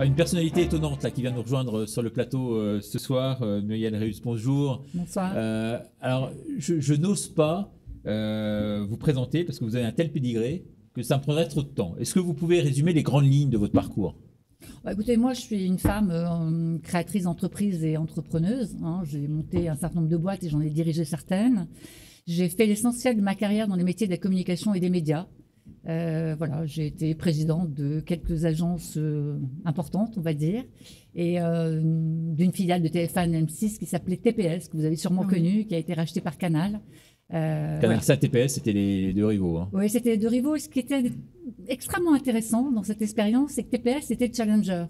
Ah, une personnalité étonnante là, qui vient nous rejoindre sur le plateau ce soir, Muriel Reus, bonjour. Bonsoir. Alors, je n'ose pas vous présenter parce que vous avez un tel pédigré que ça me prendrait trop de temps. Est-ce que vous pouvez résumer les grandes lignes de votre parcours? Écoutez, moi, je suis une femme créatrice d'entreprise et entrepreneuse. J'ai monté un certain nombre de boîtes et j'en ai dirigé certaines. J'ai fait l'essentiel de ma carrière dans les métiers de la communication et des médias. Voilà, j'ai été présidente de quelques agences importantes, on va dire, et d'une filiale de TF1 M6 qui s'appelait TPS, que vous avez sûrement connue, qui a été rachetée par Canal. Canal 7 TPS, c'était les deux rivaux. Hein. Oui, c'était les deux rivaux. Ce qui était extrêmement intéressant dans cette expérience, c'est que TPS était challenger.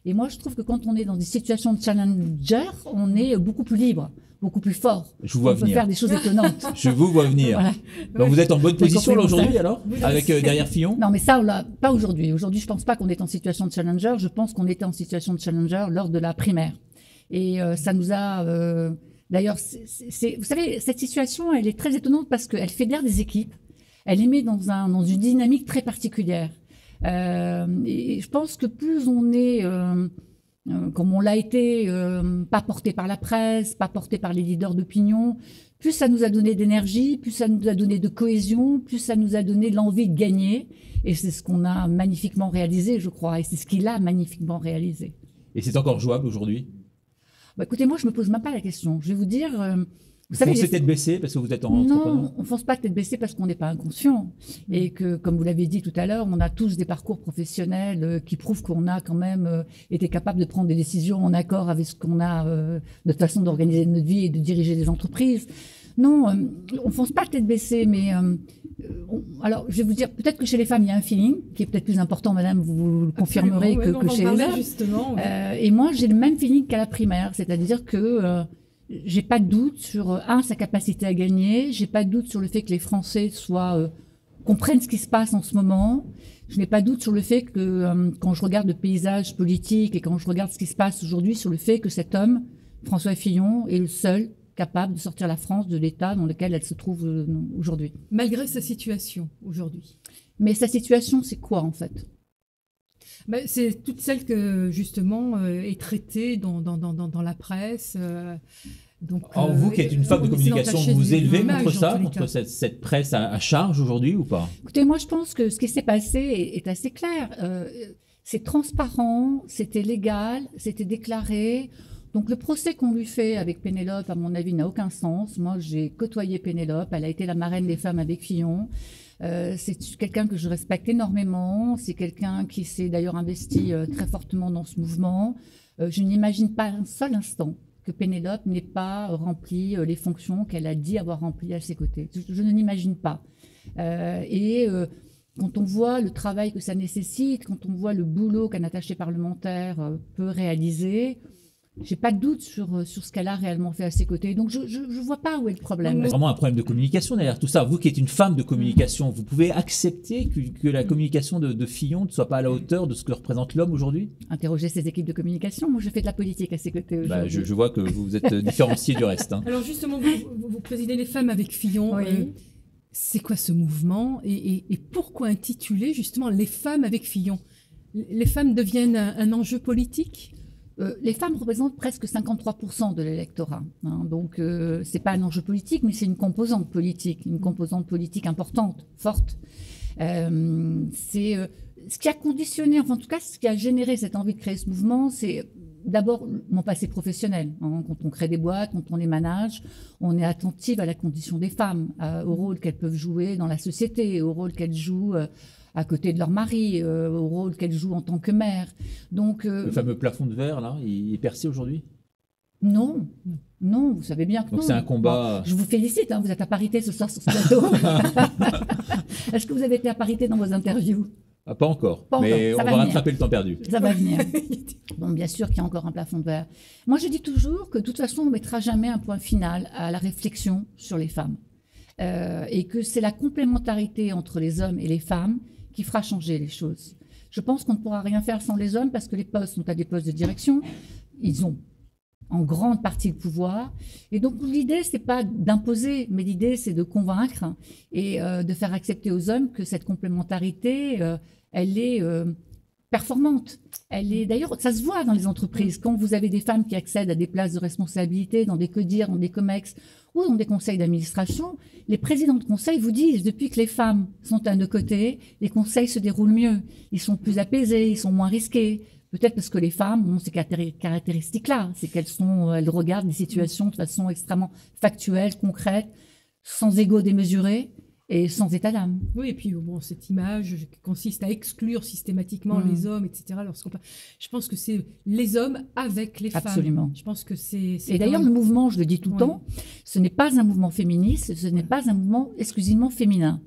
Et moi, je trouve que quand on est dans des situations de challenger, on est beaucoup plus libre, beaucoup plus fort. Je vous vois venir. On peut faire des choses étonnantes. Je vous vois venir. Voilà. Donc vous êtes en bonne position là aujourd'hui alors, avec derrière Fillon? Non, mais ça, pas aujourd'hui. Aujourd'hui, je pense pas qu'on est en situation de challenger. Je pense qu'on était en situation de challenger lors de la primaire. Et ça nous a... D'ailleurs, vous savez, cette situation, elle est très étonnante parce qu'elle fédère des équipes. Elle les met dans une dynamique très particulière. Et je pense que plus on est, comme on l'a été, pas porté par la presse, pas porté par les leaders d'opinion, plus ça nous a donné d'énergie, plus ça nous a donné de cohésion, plus ça nous a donné l'envie de gagner. Et c'est ce qu'on a magnifiquement réalisé, je crois. Et c'est ce qu'il a magnifiquement réalisé. Et c'est encore jouable aujourd'hui? Écoutez, moi, je me pose même pas la question. Je vais vous dire... Vous foncez tête baissée parce que vous êtes en entrepreneur? Non, on ne fonce pas tête baissée parce qu'on n'est pas inconscient. Et que, comme vous l'avez dit tout à l'heure, on a tous des parcours professionnels qui prouvent qu'on a quand même été capable de prendre des décisions en accord avec ce qu'on a, notre façon d'organiser notre vie et de diriger des entreprises. Non, on ne fonce pas tête baissée, mais... alors, je vais vous dire, peut-être que chez les femmes, il y a un feeling qui est peut-être plus important, madame, vous le confirmerez que chez les hommes. Justement, ouais. Et moi, j'ai le même feeling qu'à la primaire, c'est-à-dire que... j'ai pas de doute sur sa capacité à gagner. J'ai pas de doute sur le fait que les Français comprennent ce qui se passe en ce moment. Je n'ai pas de doute sur le fait que quand je regarde le paysage politique et quand je regarde ce qui se passe aujourd'hui, sur le fait que cet homme, François Fillon, est le seul capable de sortir la France de l'état dans lequel elle se trouve aujourd'hui. Malgré sa situation aujourd'hui. Mais sa situation, c'est quoi en fait? C'est toute celle que justement est traitée dans la presse. Donc, alors vous qui êtes une femme de communication, vous vous élevez contre ça, contre cette presse à charge aujourd'hui ou pas? Écoutez, moi je pense que ce qui s'est passé est assez clair. C'est transparent, c'était légal, c'était déclaré. Donc le procès qu'on lui fait avec Pénélope, à mon avis, n'a aucun sens. Moi j'ai côtoyé Pénélope, elle a été la marraine des femmes avec Fillon. C'est quelqu'un que je respecte énormément, c'est quelqu'un qui s'est d'ailleurs investi très fortement dans ce mouvement. Je n'imagine pas un seul instant que Pénélope n'ait pas rempli les fonctions qu'elle a dit avoir remplies à ses côtés. Je ne l'imagine pas. Quand on voit le travail que ça nécessite, quand on voit le boulot qu'un attaché parlementaire peut réaliser, j'ai pas de doute sur ce qu'elle a réellement fait à ses côtés. Donc, je vois pas où est le problème. C'est vraiment un problème de communication derrière tout ça. Vous qui êtes une femme de communication, vous pouvez accepter que la communication de Fillon ne soit pas à la hauteur de ce que représente l'homme aujourd'hui? Interroger ses équipes de communication. Moi, je fais de la politique à ses côtés aujourd'hui. Je vois que vous êtes différencié du reste. Hein. Alors, justement, vous présidez les femmes avec Fillon. Oui. C'est quoi ce mouvement et pourquoi intituler justement les femmes avec Fillon? Les femmes deviennent un enjeu politique? Les femmes représentent presque 53% de l'électorat. Donc, c'est pas un enjeu politique, mais c'est une composante politique importante, forte. Ce qui a conditionné, enfin, en tout cas, ce qui a généré cette envie de créer ce mouvement, c'est d'abord mon passé professionnel. Quand on crée des boîtes, quand on les manage, on est attentive à la condition des femmes, au rôle qu'elles peuvent jouer dans la société, au rôle qu'elles jouent à côté de leur mari, au rôle qu'elle joue en tant que mère. Donc, le fameux plafond de verre, là, il est percé aujourd'hui? Non, vous savez bien que non. Donc c'est un combat... Je vous félicite, vous êtes à parité ce soir sur ce plateau. Est-ce que vous avez été à parité dans vos interviews? Pas encore, mais on va rattraper le temps perdu. Ça va venir. Bon, bien sûr qu'il y a encore un plafond de verre. Moi, je dis toujours que de toute façon, on ne mettra jamais un point final à la réflexion sur les femmes. Et que c'est la complémentarité entre les hommes et les femmes qui fera changer les choses. Je pense qu'on ne pourra rien faire sans les hommes parce que les postes sont à des postes de direction. Ils ont en grande partie le pouvoir. Et donc, l'idée, c'est pas d'imposer, mais l'idée, c'est de convaincre et de faire accepter aux hommes que cette complémentarité, elle est performante. Elle est d'ailleurs, ça se voit dans les entreprises. Quand vous avez des femmes qui accèdent à des places de responsabilité dans des CODIR, dans des COMEX ou dans des conseils d'administration, les présidents de conseil vous disent depuis que les femmes sont à nos côtés, les conseils se déroulent mieux. Ils sont plus apaisés, ils sont moins risqués. Peut-être parce que les femmes ont ces caractéristiques-là, c'est elles regardent les situations de façon extrêmement factuelle, concrète, sans ego démesuré. Et sans état d'âme. Oui, et puis bon, cette image qui consiste à exclure systématiquement les hommes, etc. Je pense que c'est les hommes avec les femmes. Absolument. Je pense que c'est. Et d'ailleurs, le mouvement, je le dis tout le temps, ce n'est pas un mouvement féministe, ce n'est pas un mouvement exclusivement féminin.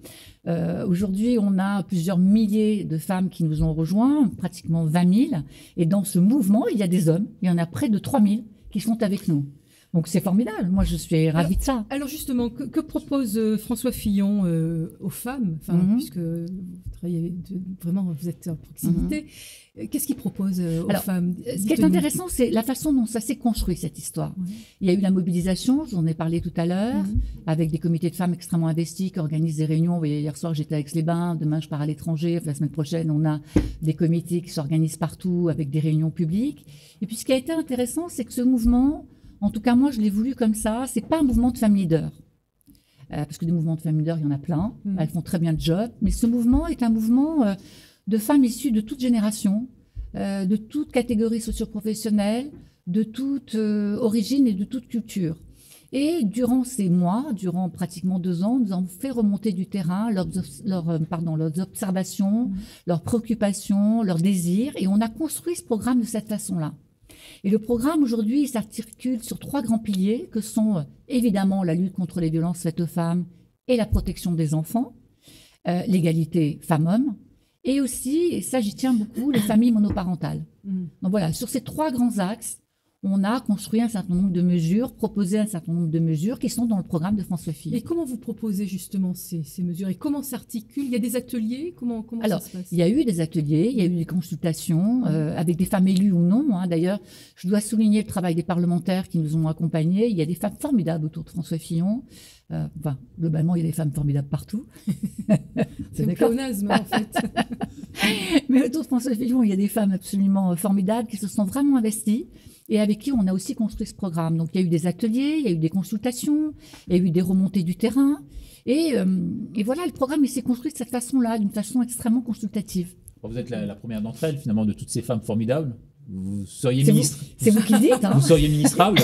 Aujourd'hui, on a plusieurs milliers de femmes qui nous ont rejoints, pratiquement 20 000. Et dans ce mouvement, il y a des hommes. Il y en a près de 3 000 qui sont avec nous. Donc c'est formidable, moi je suis ravie de ça. Alors justement, que propose François Fillon aux femmes, puisque vous travaillez vraiment, vous êtes en proximité, qu'est-ce qu'il propose aux femmes? Ce qui est intéressant, c'est la façon dont ça s'est construit cette histoire. Il y a eu la mobilisation, j'en ai parlé tout à l'heure, avec des comités de femmes extrêmement investis qui organisent des réunions. Vous voyez, hier soir j'étais à Aix-les-Bains, demain je pars à l'étranger, la semaine prochaine on a des comités qui s'organisent partout avec des réunions publiques. Et puis ce qui a été intéressant, c'est que ce mouvement, en tout cas, moi, je l'ai voulu comme ça. C'est pas un mouvement de femmes leaders. Parce que des mouvements de femmes leaders, il y en a plein. Elles font très bien le job. Mais ce mouvement est un mouvement de femmes issues de toute génération, de toute catégorie socio-professionnelle, de toute origine et de toute culture. Et durant ces mois, durant pratiquement 2 ans, nous avons fait remonter du terrain leurs observations, leurs préoccupations, leurs désirs. Et on a construit ce programme de cette façon-là. Et le programme, aujourd'hui, il s'articule sur 3 grands piliers que sont évidemment la lutte contre les violences faites aux femmes et la protection des enfants, l'égalité femmes-hommes, et aussi, et ça j'y tiens beaucoup, les familles monoparentales. Donc voilà, sur ces 3 grands axes, on a construit un certain nombre de mesures, proposé un certain nombre de mesures qui sont dans le programme de François Fillon. Et comment vous proposez justement ces mesures? Et comment s'articulent? Il y a des ateliers? Comment Alors, ça se passe? Il y a eu des ateliers, il y a eu des consultations avec des femmes élues ou non. D'ailleurs, je dois souligner le travail des parlementaires qui nous ont accompagnés. Il y a des femmes formidables autour de François Fillon. Globalement, il y a des femmes formidables partout. C'est un pléonasme, en fait. Mais autour de François Fillon, il y a des femmes absolument formidables qui se sont vraiment investies et avec qui on a aussi construit ce programme. Donc, il y a eu des ateliers, il y a eu des consultations, il y a eu des remontées du terrain. Et voilà, le programme, il s'est construit de cette façon-là, d'une façon extrêmement consultative. Vous êtes la première d'entre elles, finalement, de toutes ces femmes formidables. Vous seriez ministre. C'est vous qui le dites. Vous seriez ministrable.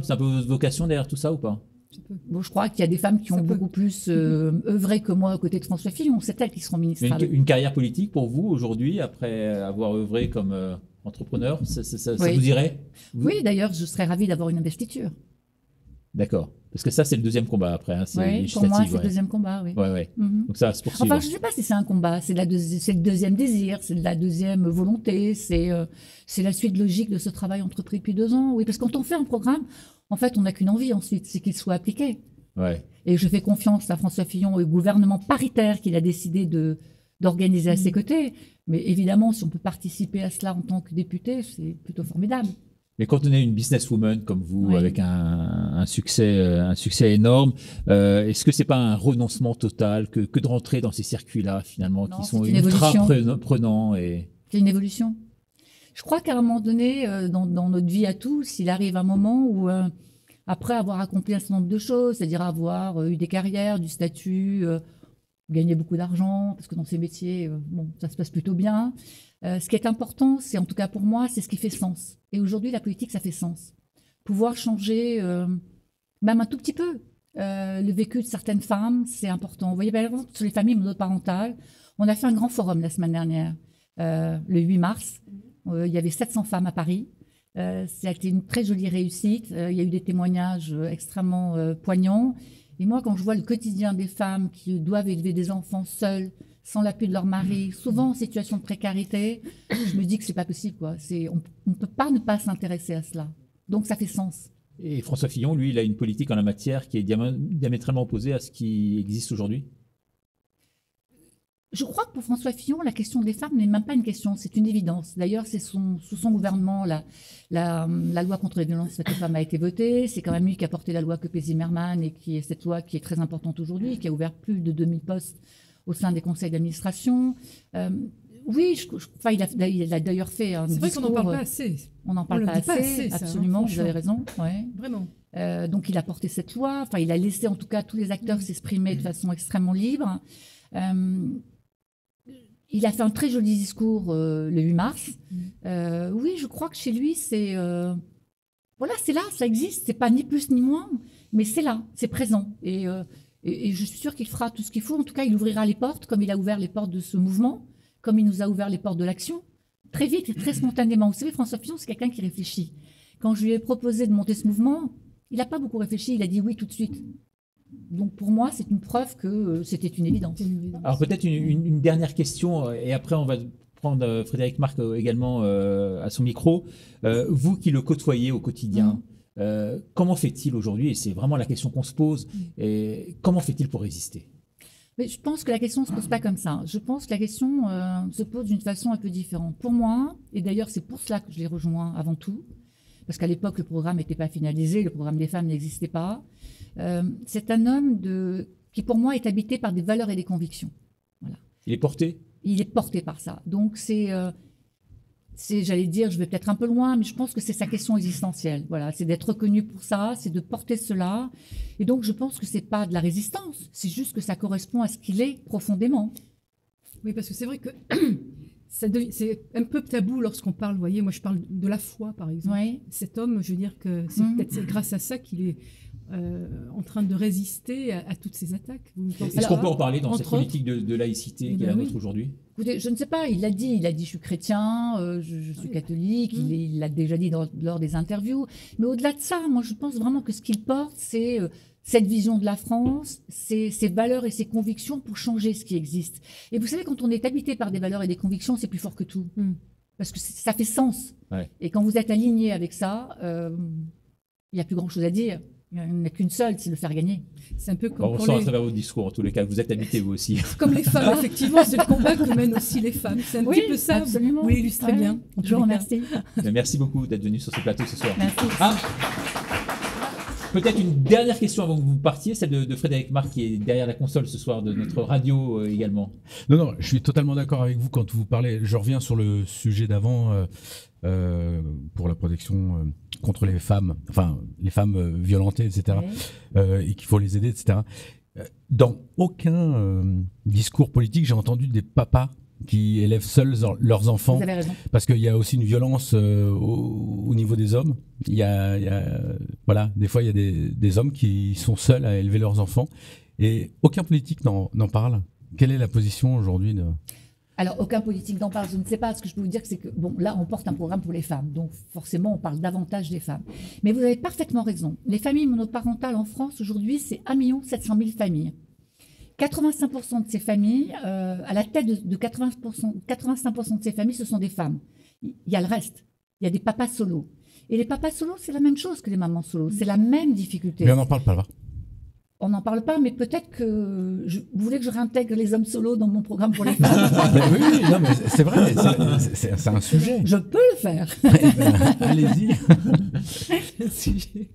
C'est un peu votre vocation derrière tout ça ou pas? Bon, je crois qu'il y a des femmes qui ont beaucoup plus œuvré que moi aux côtés de François Fillon. C'est elles qui seront ministrables. Une carrière politique pour vous aujourd'hui, après avoir œuvré comme entrepreneur, ça vous irait? Oui, d'ailleurs, je serais ravie d'avoir une investiture. D'accord. Parce que ça, c'est le deuxième combat après. Hein, oui, pour moi, c'est le deuxième combat, oui. Ouais. Donc ça va se poursuivre. Enfin, je ne sais pas si c'est un combat. C'est le deuxième désir, c'est la deuxième volonté, c'est la suite logique de ce travail entrepris depuis 2 ans. Oui, parce que quand on fait un programme, en fait, on n'a qu'une envie ensuite, c'est qu'il soit appliqué. Ouais. Et je fais confiance à François Fillon et au gouvernement paritaire qu'il a décidé d'organiser à ses côtés. Mais évidemment, si on peut participer à cela en tant que député, c'est plutôt formidable. Mais quand on est une businesswoman comme vous, avec un succès énorme, est-ce que c'est pas un renoncement total que de rentrer dans ces circuits-là finalement qui sont ultra prenants C'est une évolution. Je crois qu'à un moment donné, dans notre vie à tous, il arrive un moment où, après avoir accompli un certain nombre de choses, c'est-à-dire avoir eu des carrières, du statut, gagner beaucoup d'argent, parce que dans ces métiers, ça se passe plutôt bien. Ce qui est important, c'est en tout cas pour moi, c'est ce qui fait sens. Et aujourd'hui, la politique, ça fait sens. Pouvoir changer, même un tout petit peu, le vécu de certaines femmes, c'est important. Vous voyez, par exemple, sur les familles monoparentales, on a fait un grand forum la semaine dernière, le 8 mars. Il y avait 700 femmes à Paris. Ça a été une très jolie réussite. Il y a eu des témoignages extrêmement poignants. Et moi, quand je vois le quotidien des femmes qui doivent élever des enfants seules, sans l'appui de leur mari, souvent en situation de précarité, je me dis que c'est pas possible, quoi. On ne peut pas ne pas s'intéresser à cela. Donc ça fait sens. Et François Fillon, lui, il a une politique en la matière qui est diamétralement opposée à ce qui existe aujourd'hui? Je crois que pour François Fillon, la question des femmes n'est même pas une question, c'est une évidence. D'ailleurs, c'est sous son gouvernement, la loi contre les violences faites aux femmes a été votée. C'est quand même lui qui a porté la loi Copé-Zimmermann et qui est cette loi qui est très importante aujourd'hui, qui a ouvert plus de 2000 postes au sein des conseils d'administration. Oui, enfin, il a d'ailleurs fait un discours. C'est vrai qu'on n'en parle pas assez. On n'en parle pas assez, absolument, vous avez raison. Ouais. Vraiment. Donc il a porté cette loi, enfin il a laissé en tout cas tous les acteurs s'exprimer de façon extrêmement libre. Il a fait un très joli discours le 8 mars. Oui, je crois que chez lui, c'est là, ça existe, c'est pas ni plus ni moins, mais c'est là, c'est présent. Et je suis sûre qu'il fera tout ce qu'il faut. En tout cas, il ouvrira les portes, comme il a ouvert les portes de ce mouvement, comme il nous a ouvert les portes de l'action, très vite et très spontanément. Vous savez, François Fillon, c'est quelqu'un qui réfléchit. Quand je lui ai proposé de monter ce mouvement, il n'a pas beaucoup réfléchi, il a dit oui tout de suite. Donc pour moi, c'est une preuve que c'était une évidence. Alors peut-être une dernière question, et après on va prendre Frédéric Marc également à son micro. Vous qui le côtoyez au quotidien, comment fait-il aujourd'hui? Et c'est vraiment la question qu'on se pose. Et comment fait-il pour résister? Mais je pense que la question ne se pose pas comme ça. Je pense que la question se pose d'une façon un peu différente. Pour moi, et d'ailleurs c'est pour cela que je l'ai rejoint avant tout, parce qu'à l'époque, le programme n'était pas finalisé, le programme des femmes n'existait pas. C'est un homme qui, pour moi, est habité par des valeurs et des convictions. Voilà. Il est porté? Il est porté par ça. Donc, j'allais dire, je vais peut-être un peu loin, mais je pense que c'est sa question existentielle. Voilà, c'est d'être reconnu pour ça, c'est de porter cela. Et donc, je pense que ce n'est pas de la résistance, c'est juste que ça correspond à ce qu'il est profondément. Oui, parce que c'est vrai que... c'est un peu tabou lorsqu'on parle, vous voyez, moi je parle de la foi par exemple. Oui. Cet homme, je veux dire que c'est peut-être grâce à ça qu'il est en train de résister à toutes ces attaques. Est-ce qu'on peut en parler dans cette politique de laïcité qui est la nôtre aujourd'hui? Écoutez, je ne sais pas, il l'a dit, je suis chrétien, je suis catholique, il l'a déjà dit lors des interviews. Mais au-delà de ça, moi je pense vraiment que ce qu'il porte, c'est... cette vision de la France, ses valeurs et ses convictions pour changer ce qui existe. Et vous savez, quand on est habité par des valeurs et des convictions, c'est plus fort que tout. Parce que ça fait sens. Ouais. Et quand vous êtes aligné avec ça, il n'y a plus grand-chose à dire. Il n'y en a qu'une seule, c'est de le faire gagner. C'est un peu comme on ressent à travers votre discours, en tous les cas, vous êtes habité vous aussi. Comme les femmes, effectivement, c'est le combat que mènent aussi les femmes. C'est un petit peu ça, absolument. Vous l'illustrez bien. Je vous remercie. Merci beaucoup d'être venu sur ce plateau ce soir. Merci. Peut-être une dernière question avant que vous partiez, celle de Frédéric Marc qui est derrière la console ce soir de notre radio également. Non, je suis totalement d'accord avec vous quand vous parlez. Je reviens sur le sujet d'avant pour la protection contre les femmes, enfin les femmes violentées, etc. Et qu'il faut les aider, etc. Dans aucun discours politique, j'ai entendu des papas qui élèvent seuls leurs enfants. Vous avez raison. Parce qu'il y a aussi une violence au niveau des hommes. Voilà, des fois, il y a des hommes qui sont seuls à élever leurs enfants. Et aucun politique n'en parle. Quelle est la position aujourd'hui de... Alors, aucun politique n'en parle, je ne sais pas. Ce que je peux vous dire, c'est que, bon, là, on porte un programme pour les femmes. Donc, forcément, on parle davantage des femmes. Mais vous avez parfaitement raison. Les familles monoparentales en France, aujourd'hui, c'est 1 700 000 familles. 85% de ces familles, à la tête de 85% de ces familles, ce sont des femmes. Il y a le reste. Il y a des papas solos. Et les papas solos, c'est la même chose que les mamans solos. C'est la même difficulté. Mais on n'en parle pas là. On n'en parle pas, mais peut-être que... Vous voulez que je réintègre les hommes solos dans mon programme pour les femmes? Oui, non, mais c'est vrai, c'est un sujet. Je peux le faire. Allez-y.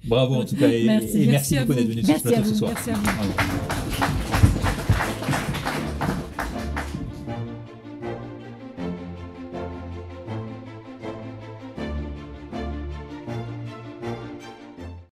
Bravo en tout cas, et merci beaucoup d'être venu sur ce plateau ce soir. Merci à vous.